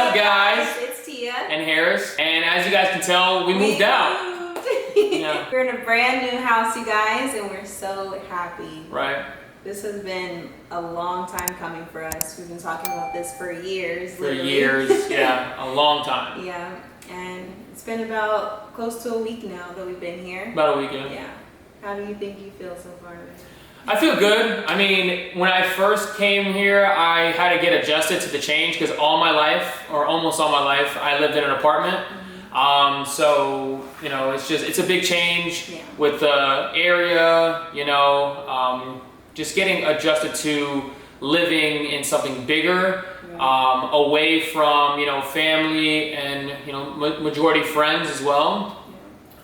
up, guys? It's Tia. And Harris. And as you guys can tell, we moved out. Yeah. We're in a brand new house, you guys, and we're so happy. Right. This has been a long time coming for us. We've been talking about this for years. For literally. years, yeah, a long time. Yeah, and it's been about close to a week now that we've been here. About a weekend. Yeah. How do you think you feel so far? I feel good. I mean, when I first came here, I had to get adjusted to the change because all my life, or almost all my life, I lived in an apartment. So, you know, it's a big change with the area, you know, just getting adjusted to living in something bigger, away from, you know, family and, you know, majority friends as well.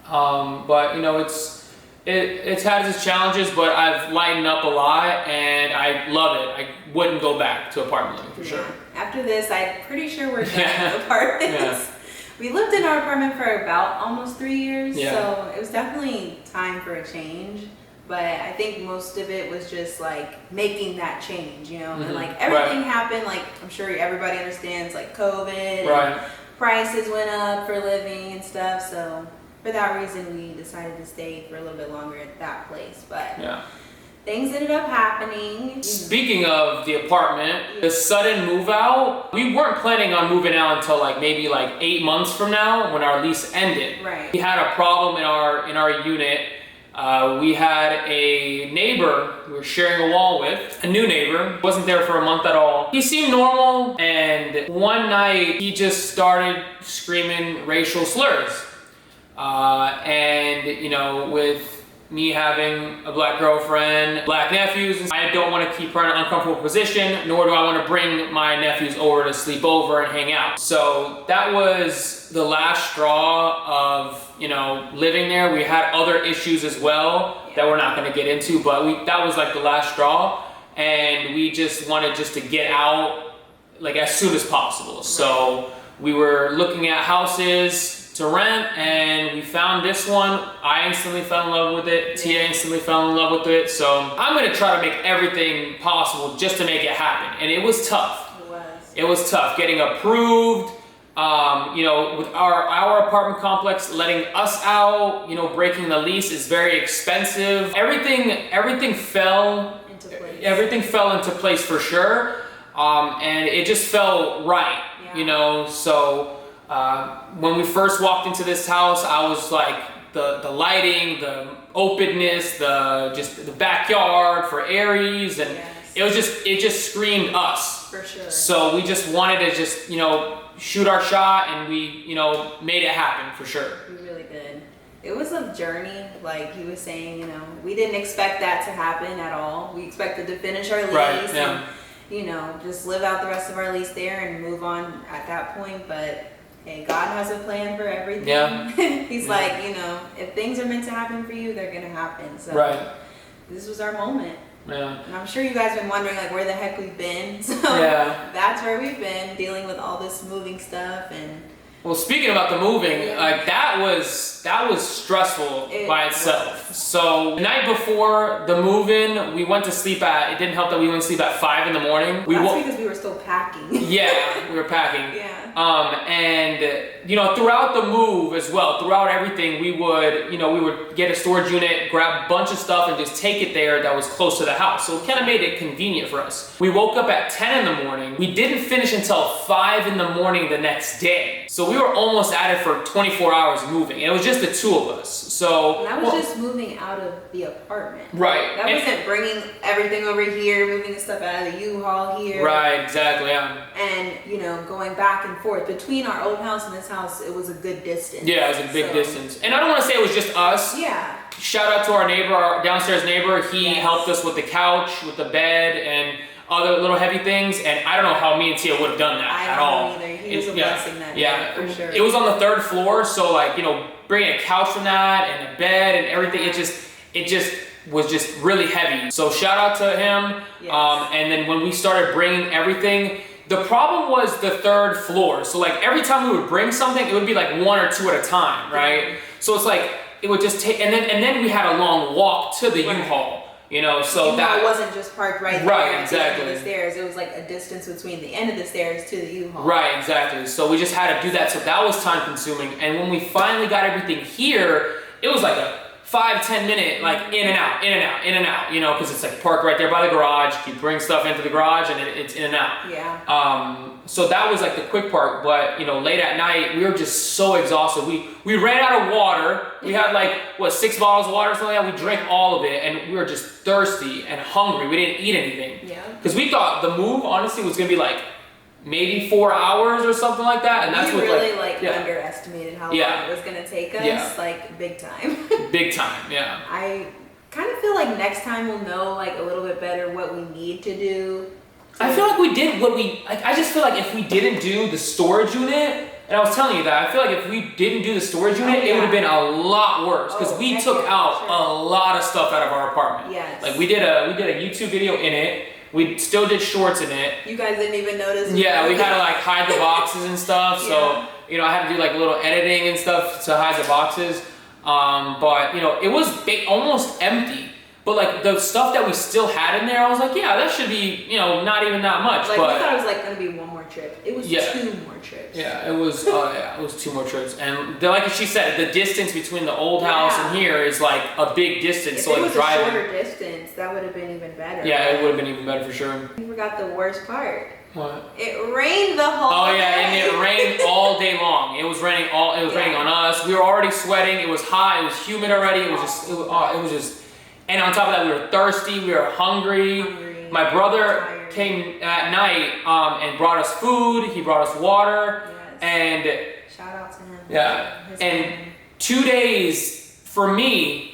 But, you know, it's had its challenges, but I've lightened up a lot and I love it. I wouldn't go back to apartment living for sure. After this, I'm pretty sure we're done with apartments. Yeah. We lived in our apartment for about almost 3 years, Yeah. so it was definitely time for a change. But I think most of it was just like making that change, you know, and like everything happened. Like I'm sure everybody understands, like COVID, and prices went up for living and stuff. So for that reason, we decided to stay for a little bit longer at that place. But things ended up happening. Speaking of the apartment, the sudden move out, we weren't planning on moving out until like maybe like 8 months from now when our lease ended. Right. We had a problem in our unit. We had a neighbor we were sharing a wall with, a new neighbor, wasn't there for a month at all. He seemed normal, and one night he just started screaming racial slurs. And you know, with me having a black girlfriend, black nephews, I don't want to keep her in an uncomfortable position, nor do I want to bring my nephews over to sleep over and hang out. So that was the last straw of, you know, living there. We had other issues as well that we're not going to get into, but that was like the last straw, and we just wanted to get out like as soon as possible. So we were looking at houses to rent, and we found this one. I instantly fell in love with it. Tia instantly fell in love with it. So I'm gonna try to make everything possible just to make it happen. And it was tough. It was tough getting approved. You know, with our apartment complex letting us out, you know, breaking the lease is very expensive. Everything fell into place. Everything fell into place for sure. And it just felt right, you know. So when we first walked into this house, I was like, the lighting, the openness, the backyard for Aries, and it just screamed us. For sure. So we just wanted to just, you know, shoot our shot, and we, you know, made it happen for sure. We really did. It was a journey, like he was saying, you know, we didn't expect that to happen at all. We expected to finish our lease and, you know, just live out the rest of our lease there and move on at that point, but hey, God has a plan for everything. Yeah. He's like, you know, if things are meant to happen for you, they're gonna happen. So this was our moment. Yeah. And I'm sure you guys have been wondering like where the heck we've been. So that's where we've been, dealing with all this moving stuff. And well, speaking about the moving, like that was stressful by itself. So the night before the move-in, we went to sleep it didn't help that we went to sleep at 5 in the morning. That's because we were still packing. Yeah, we were packing. And you know, throughout the move as well, throughout everything, we would get a storage unit, grab a bunch of stuff, and just take it there that was close to the house. So it kind of made it convenient for us. We woke up at 10 in the morning. We didn't finish until 5 in the morning the next day. So we were almost at it for 24 hours moving. And it was just the two of us. So and that was just moving out of the apartment. Right. That wasn't bringing everything over here, moving the stuff out of the U-Haul here. Right, exactly, yeah. And, you know, going back and forth. Between our old house and this house, it was a good distance. Yeah, it was a big distance. And I don't want to say it was just us. Yeah. Shout out to our neighbor, our downstairs neighbor. He helped us with the couch, with the bed, and other little heavy things. And I don't know how me and Tia would have done that at all. I don't know either. He was a blessing that day, for sure. It was on the 3rd floor, so like, you know, bringing a couch from that and a bed and everything, it just was just really heavy. So shout out to him. And then when we started bringing everything, the problem was the 3rd floor. So like every time we would bring something, it would be like 1 or 2 at a time, right? So it's like, it would just take, and then we had a long walk to the U-Haul. You know, so that wasn't just parked right there right, at exactly. the end of the stairs. It was like a distance between the end of the stairs to the U-Haul. Right, exactly. So we just had to do that. So that was time consuming. And when we finally got everything here, it was like a 5-10 minute, like in and out, in and out, in and out, you know, because it's like parked right there by the garage. You bring stuff into the garage and it's in and out. Yeah. So that was like the quick part, but you know, late at night, we were just so exhausted. We ran out of water. We had like, 6 bottles of water or something like that. We drank all of it and we were just thirsty and hungry. We didn't eat anything. Yeah. Because we thought the move, honestly, was gonna be like, maybe 4 hours or something like that, and that's we what really underestimated how long it was gonna take us, like big time. Big time, yeah. I kind of feel like next time we'll know like a little bit better what we need to do. I feel like we did what I just feel like if we didn't do the storage unit, and I was telling you that, I feel like if we didn't do the storage unit, it would have been a lot worse, because we took out a lot of stuff out of our apartment. Yes. Like we did a YouTube video in it. We still did shorts in it. You guys didn't even notice. Yeah, we had to like hide the boxes and stuff. So, you know, I had to do like a little editing and stuff to hide the boxes. But, you know, it was almost empty. But like the stuff that we still had in there, I was like, yeah, that should be, you know, not even that much. Like but we thought it was like gonna be one more trip. It was 2 more trips. Yeah, it was. It was 2 more trips, and like she said, the distance between the old house and here is like a big distance. If so it like was a shorter distance, that would have been even better. Yeah, it would have been even better for sure. You forgot the worst part. What? It rained the whole day. And it rained all day long. It was raining raining on us. We were already sweating. It was hot. It was humid already. It was just. And on top of that, we were thirsty. We were hungry. My brother came at night and brought us food. He brought us water. Yes. And shout out to him. Yeah. And 2 days for me.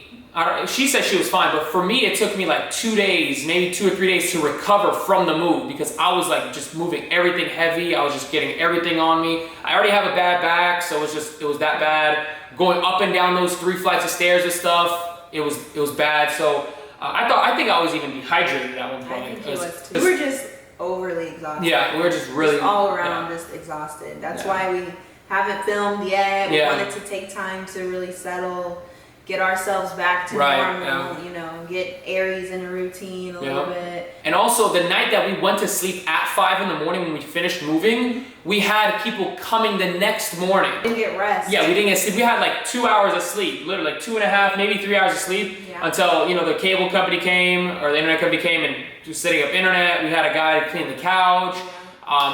She said she was fine, but for me, it took me like 2 days, maybe 2 or 3 days to recover from the move, because I was like just moving everything heavy. I was just getting everything on me. I already have a bad back, so it was that bad. Going up and down those 3 flights of stairs and stuff, it was bad. So I think I was even dehydrated at one point. I think it was too. We were just overly exhausted. Yeah, we were just really all around just exhausted. That's why we haven't filmed yet. We wanted to take time to really settle, get ourselves back to normal, you know, get Aries in a routine a little bit. And also the night that we went to sleep at 5 in the morning when we finished moving, we had people coming the next morning. We didn't get rest. Yeah, we didn't get sleep. We had like 2 hours of sleep, literally like 2.5, maybe 3 hours of sleep until, you know, the cable company came or the internet company came and was setting up internet. We had a guy to clean the couch.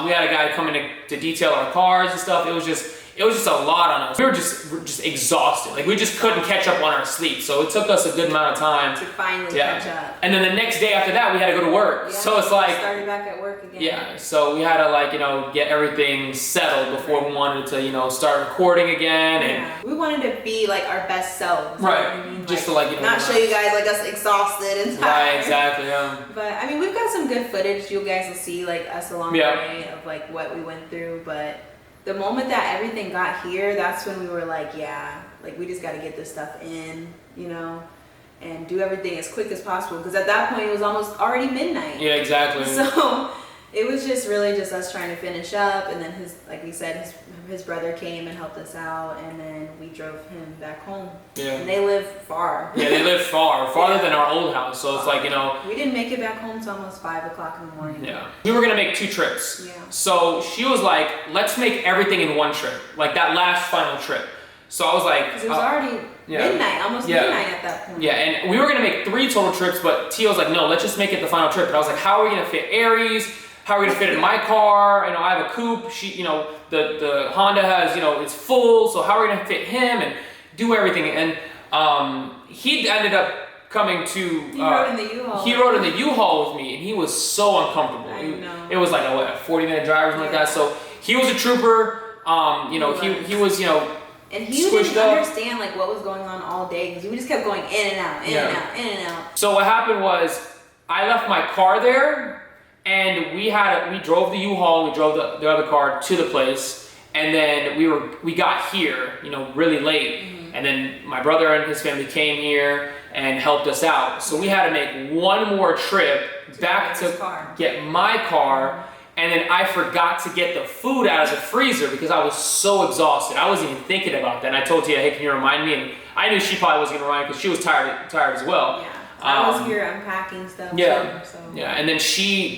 We had a guy coming to detail our cars and stuff. It was just a lot on us. We were just exhausted. Like we just couldn't catch up on our sleep. So it took us a good amount of time to finally catch up. And then the next day after that, we had to go to work. Yeah, so it's like started back at work again. Yeah. So we had to like, you know, get everything settled before we wanted to, you know, start recording again. And we wanted to be like our best selves. Right. You know what I mean? Just to like, you know, not show you guys like us exhausted and tired. Right. Exactly. Yeah. But I mean, we've got some good footage. You guys will see like us along the way of like what we went through, but the moment that everything got here, that's when we were like, like we just got to get this stuff in, you know, and do everything as quick as possible. Because at that point, it was almost already midnight. Yeah, exactly. So it was just really just us trying to finish up. And then like we said, his brother came and helped us out. And then we drove him back home. Yeah. And they live far. Yeah, they live farther than our old house. So it's like, you know. We didn't make it back home till almost 5 o'clock in the morning. Yeah. We were going to make 2 trips. Yeah. So she was like, let's make everything in 1 trip. Like that last final trip. So I was like. Because it was already midnight, almost midnight at that point. Yeah, and we were going to make 3 total trips, but Tia was like, no, let's just make it the final trip. And I was like, how are we going to fit Aries? How are we going to fit in my car? You know, I have a coupe. She, you know, the Honda has, you know, it's full. So how are we going to fit him and do everything? And he ended up coming to. He rode in the U-Haul. He rode in the U-Haul with me, and he was so uncomfortable. I know. It was like a 40-minute drive or something like that. So he was a trooper. You know, he was, you know. And he didn't understand like what was going on all day because we just kept going in and out, in and out, in and out. So what happened was I left my car there. And we drove the U-Haul, we drove the other car to the place, and then we got here, you know, really late. Mm-hmm. And then my brother and his family came here and helped us out. So we had to make 1 more trip back to get my car. And then I forgot to get the food out of the freezer because I was so exhausted. I wasn't even thinking about that. And I told Tia, hey, can you remind me? And I knew she probably wasn't gonna remind me because she was tired as well. Yeah. I was here unpacking stuff. Yeah. Too, so. Yeah. And then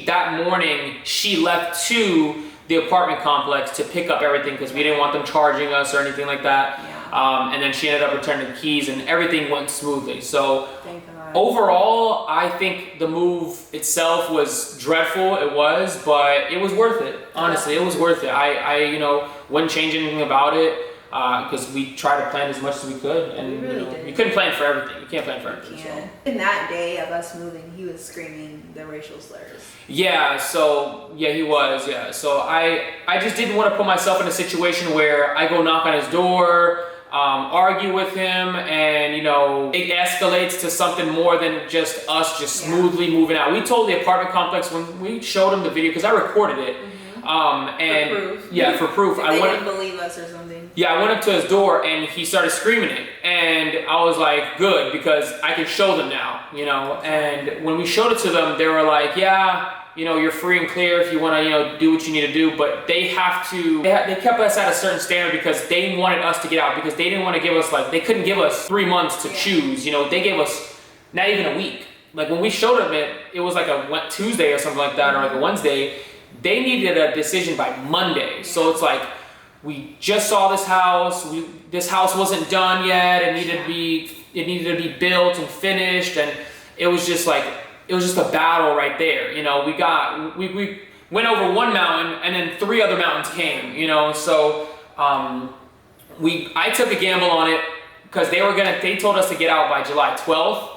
that morning, she left to the apartment complex to pick up everything because we didn't want them charging us or anything like that. Yeah. And then she ended up returning the keys and everything went smoothly. So thank God. Overall, I think the move itself was dreadful. It was, but it was worth it. Honestly, it was worth it. I wouldn't change anything about it because we tried to plan as much as we could, and we really did. You couldn't plan for everything. You can't plan for everything. Yeah. So. In that day of us moving, he was screaming the racial slurs. Yeah. So he was. Yeah. So I just didn't want to put myself in a situation where I go knock on his door. Argue with him, and it escalates to something more than just us smoothly moving out. We told the apartment complex when we showed him the video, because I recorded it, and for proof. Yeah, for proof. They didn't believe us or something. Yeah, I went up to his door and he started screaming it, and I was like, good, because I can show them now, and when we showed it to them, they were like, yeah, you're free and clear if you want to, do what you need to do, but they have to, they kept us at a certain standard because they wanted us to get out, because they didn't want to give us, they couldn't give us 3 months to choose, they gave us not even a week. Like when we showed them it was like a Tuesday or something like that, or like a Wednesday. They needed a decision by Monday. So it's like, we just saw this house, this house wasn't done yet, it needed to be built and finished, and it was just a battle right there. We went over one mountain and then 3 other mountains came, so I took a gamble on it because they told us to get out by July 12th,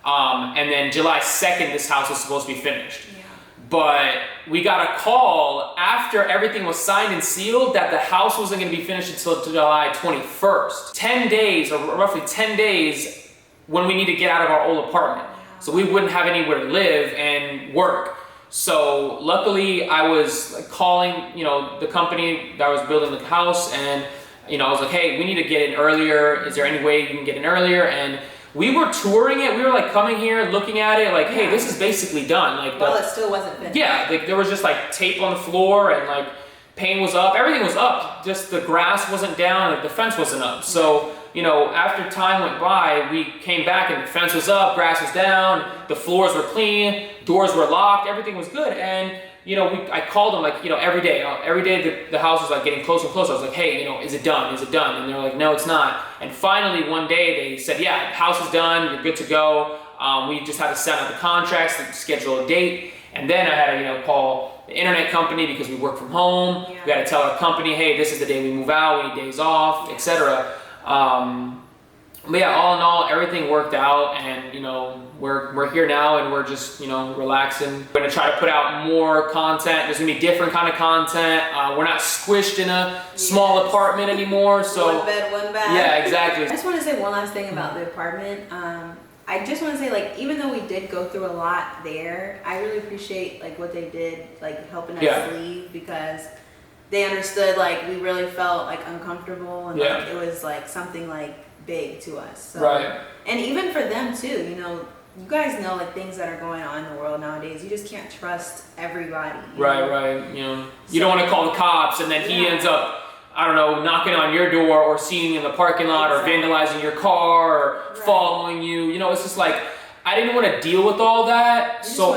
and then July 2nd this house was supposed to be finished. Yeah. But we got a call after everything was signed and sealed that the house wasn't going to be finished until July 21st. 10 days, or roughly 10 days, when we need to get out of our old apartment. So we wouldn't have anywhere to live and work. So luckily I was calling, the company that was building the house, and I was like, hey, we need to get in earlier. Is there any way you can get in earlier? And we were touring it. We were coming here, looking at it, hey, this is basically done. It still wasn't finished. Yeah, there was just tape on the floor, and paint was up. Everything was up. Just the grass wasn't down, the fence wasn't up. So after time went by, we came back and the fence was up, grass was down, the floors were clean, doors were locked, everything was good. And I called them every day. Every day the house was getting closer and closer. I was like, hey, is it done? Is it done? And they're like, no, it's not. And finally one day they said, yeah, the house is done, you're good to go. We just had to send out the contracts, to schedule a date. And then I had to call the internet company because we work from home. Yeah. We had to tell our company, hey, this is the day we move out, we need days off, etc. But yeah, all in all, everything worked out, and we're here now, and we're just relaxing. We're gonna try to put out more content. There's gonna be different kind of content. We're not squished in a small apartment anymore. So one bed, one bath. Yeah, exactly. I just want to say one last thing about the apartment. I just want to say, even though we did go through a lot there, I really appreciate what they did, helping us leave, because they understood we really felt uncomfortable, and it was something big to us. So, right. And even for them too, you guys know things that are going on in the world nowadays. You just can't trust everybody. Right. You don't want to call the cops, and then he ends up, I don't know, knocking on your door or seeing you in the parking lot or vandalizing your car or following you. It's just I didn't want to deal with all that. So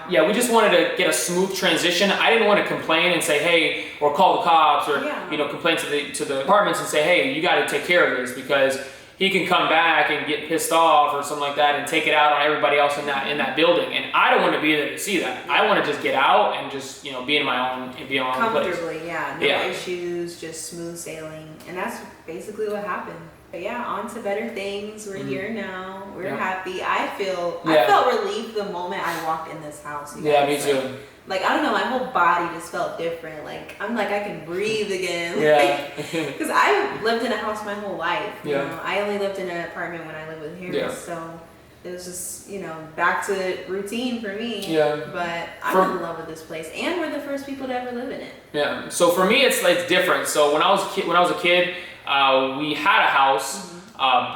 we just wanted to get a smooth transition. I didn't want to complain and say, hey, or call the cops, or complain to the apartments and say, hey, you got to take care of this, because he can come back and get pissed off or something like that and take it out on everybody else in that building. And I don't want to be there to see that. I want to just get out and just be in my own place. Comfortably, no issues, just smooth sailing, and that's basically what happened. But yeah, on to better things. We're here now. We're happy. I felt relieved the moment I walked in this house. Yeah, me too. I don't know, my whole body just felt different. I'm I can breathe again. Yeah. Because I lived in a house my whole life. You Yeah. know, I only lived in an apartment when I lived with him. Yeah. So it was just, back to routine for me. Yeah. But I'm in love with this place, and we're the first people to ever live in it. Yeah. So for me, it's different. So when I was a kid, we had a house,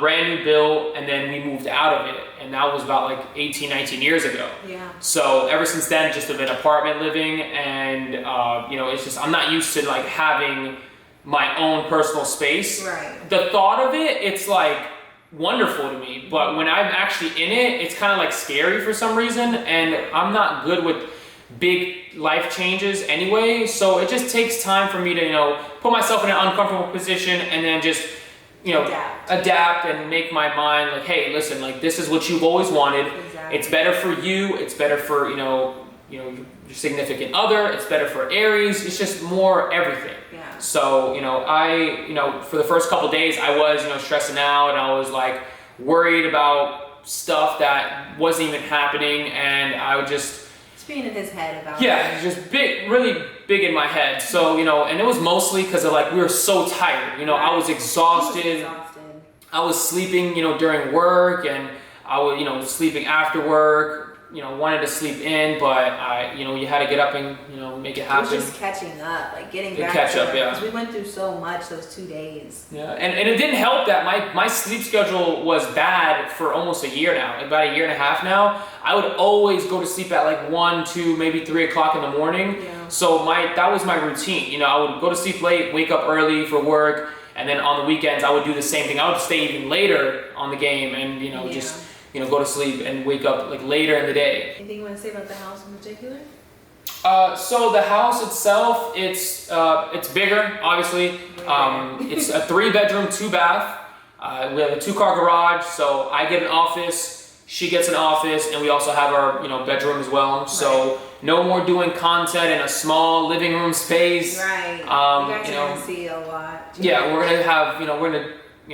brand new built, and then we moved out of it, and that was about 18, 19 years ago. Yeah. So ever since then, just have been apartment living, and it's just, I'm not used to having my own personal space. Right. The thought of it, it's wonderful to me. But when I'm actually in it, it's kind of like scary for some reason, and I'm not good with big life changes anyway. So it just takes time for me to, you know, put myself in an uncomfortable position and then just, you know, adapt and make my mind like, hey, listen, like this is what you've always wanted. Exactly. It's better for you. It's better for, you know, your significant other. It's better for Aries. It's just more everything. Yeah. So, you know, for the first couple days, I was, you know, stressing out, and I was like worried about stuff that wasn't even happening, and I would just being in his head about it. Just big, really big in my head. So, you know, and it was mostly because of like, we were so tired, you know, I was exhausted. I was sleeping, you know, during work, and I was, you know, sleeping after work, you know, wanted to sleep in, but you know, you had to get up and, you know, make it happen. It was just catching up, like getting back catch to up, yeah. Because we went through so much those 2 days. Yeah, and it didn't help that my sleep schedule was bad for almost a year now, about a year and a half now. I would always go to sleep at like 1, 2, maybe 3 o'clock in the morning. Yeah. So that was my routine. You know, I would go to sleep late, wake up early for work, and then on the weekends I would do the same thing. I would stay even later on the game and, you know, just, you know, go to sleep and wake up like later in the day. Anything you want to say about the house in particular? So the house itself, it's bigger, obviously. It's a 3-bedroom, 2-bath. We have a 2-car garage, so I get an office, she gets an office, and we also have our, you know, bedroom as well. Right. So no more doing content in a small living room space. Right. You guys are gonna see a lot. Yeah, we're gonna have, you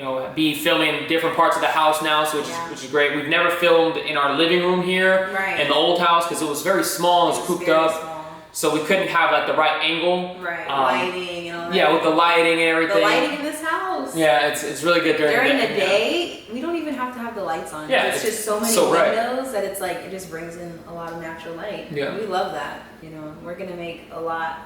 know, be filming different parts of the house now, so which is great. We've never filmed in our living room here in the old house because it was very small, it was cooped up. Small. So we couldn't have like the right angle. Right, lighting and all that. Yeah, with the lighting and everything. The lighting in this house. Yeah, it's really good during the day. We don't even have to have the lights on. Yeah, it's just so many windows that it's like, it just brings in a lot of natural light. Yeah. We love that. You know, we're gonna make a lot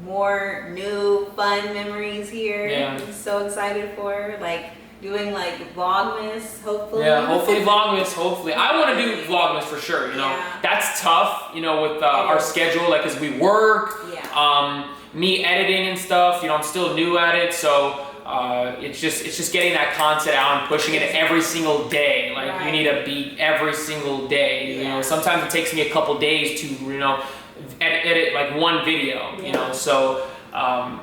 more new fun memories here. Yeah. I'm so excited for like doing like Vlogmas, hopefully. Yeah, hopefully Vlogmas, hopefully. I want to do Vlogmas for sure, you know. Yeah. That's tough, you know, with our schedule, like, as we work, me editing and stuff, you know, I'm still new at it, so it's just getting that content out and pushing it every single day. Like, you need to beat every single day, you know. Sometimes it takes me a couple days to, you know, edit like one video, you know, so...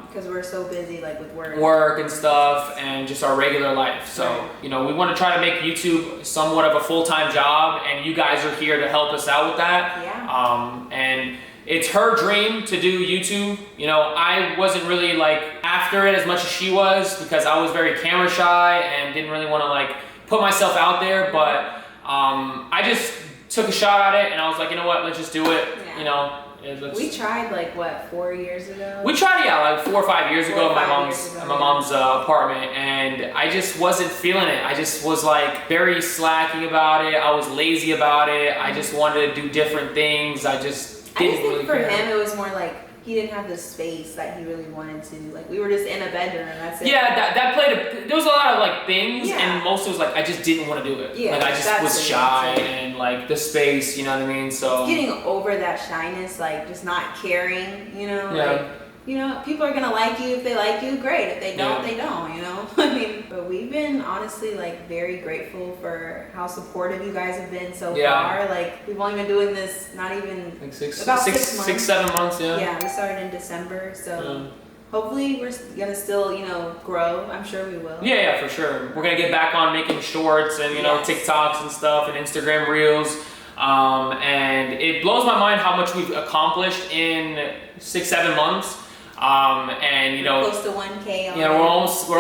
because we're so busy, like with work and stuff, and just our regular life. So, you know, we want to try to make YouTube somewhat of a full-time job, and you guys are here to help us out with that. Yeah. And it's her dream to do YouTube. You know, I wasn't really like after it as much as she was because I was very camera shy and didn't really want to like put myself out there. But I just took a shot at it, and I was like, you know what, let's just do it. You know. We tried like what, 4 years ago? We tried, like 4 or 5 years ago at my mom's apartment, and I just wasn't feeling it. I just was like very slacky about it. I was lazy about it. I just wanted to do different things. I just didn't really care. For him, it was more like he didn't have the space that he really wanted to. Like, we were just in a bedroom, that's it. Yeah, that played there was a lot of like things, and most of it was like I just didn't want to do it. Yeah, like I just was shy and like the space, you know what I mean? So getting over that shyness, like just not caring, you know, like, you know, people are gonna like you if they like you, great. If they don't, they don't, you know. I mean, but we've been honestly like very grateful for how supportive you guys have been so far. Like, we've only been doing this not even like about 6 months. 6, 7 months, Yeah, we started in December, so hopefully we're gonna still, you know, grow. I'm sure we will. Yeah, for sure. We're gonna get back on making shorts and, you know, TikToks and stuff and Instagram reels. And it blows my mind how much we've accomplished in 6, 7 months. And you know, close to 1K. Yeah, we're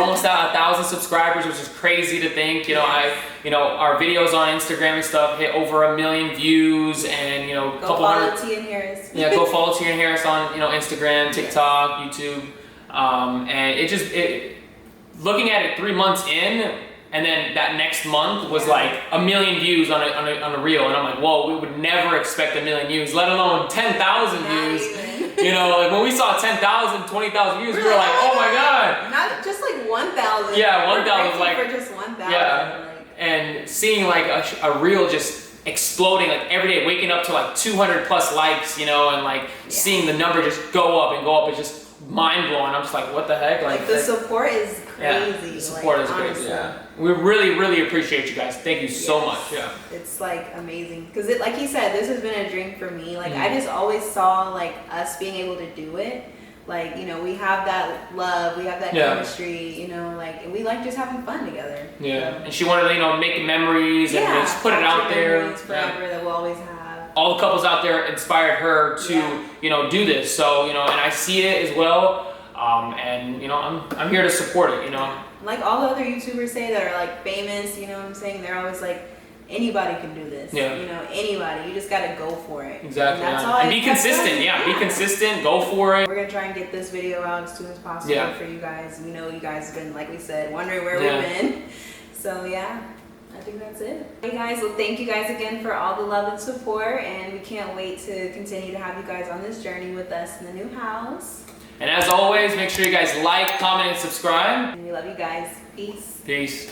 almost at 1,000 subscribers, which is crazy to think. You know, our videos on Instagram and stuff hit over 1 million views, and you know, go follow Tia and Harris. Yeah, go follow Tia and Harris on, you know, Instagram, TikTok, YouTube, and looking at it 3 months in. And then that next month was like 1 million views on a reel, and I'm like, whoa, we would never expect 1 million views, let alone 10,000 views. You know, like when we saw 10,000, 20,000 views, we were like, oh my god. Not just like 1,000. Yeah, 1,000 like for just 1,000. Yeah, and seeing like a reel just exploding like every day, waking up to like 200 plus likes, you know, and like seeing the number just go up and go up. It's just mind blowing. I'm just like, what the heck? Like the support is crazy. Yeah, the support is crazy. Yeah, we really appreciate you guys. Thank you so much. Yeah, it's like amazing because like he said, this has been a dream for me. Like I just always saw like us being able to do it. Like, you know, we have that love, we have that chemistry, you know, like, and we like just having fun together. Yeah, and she wanted to, you know, make memories and just put it out there. Forever that we'll always have. All the couples out there inspired her to, you know, do this. So, you know, and I see it as well. And, you know, I'm here to support it, you know. Like all the other YouTubers say that are like famous, you know what I'm saying? They're always like, anybody can do this. Yeah. You know, anybody. You just got to go for it. Exactly. And, that's all and be consistent. Yeah, be consistent. Go for it. We're going to try and get this video out as soon as possible for you guys. We know you guys have been, like we said, wondering where we've been. So, yeah. I think that's it. Hey guys, well thank you guys again for all the love and support, and we can't wait to continue to have you guys on this journey with us in the new house. And as always, make sure you guys like, comment, and subscribe. And we love you guys. Peace. Peace.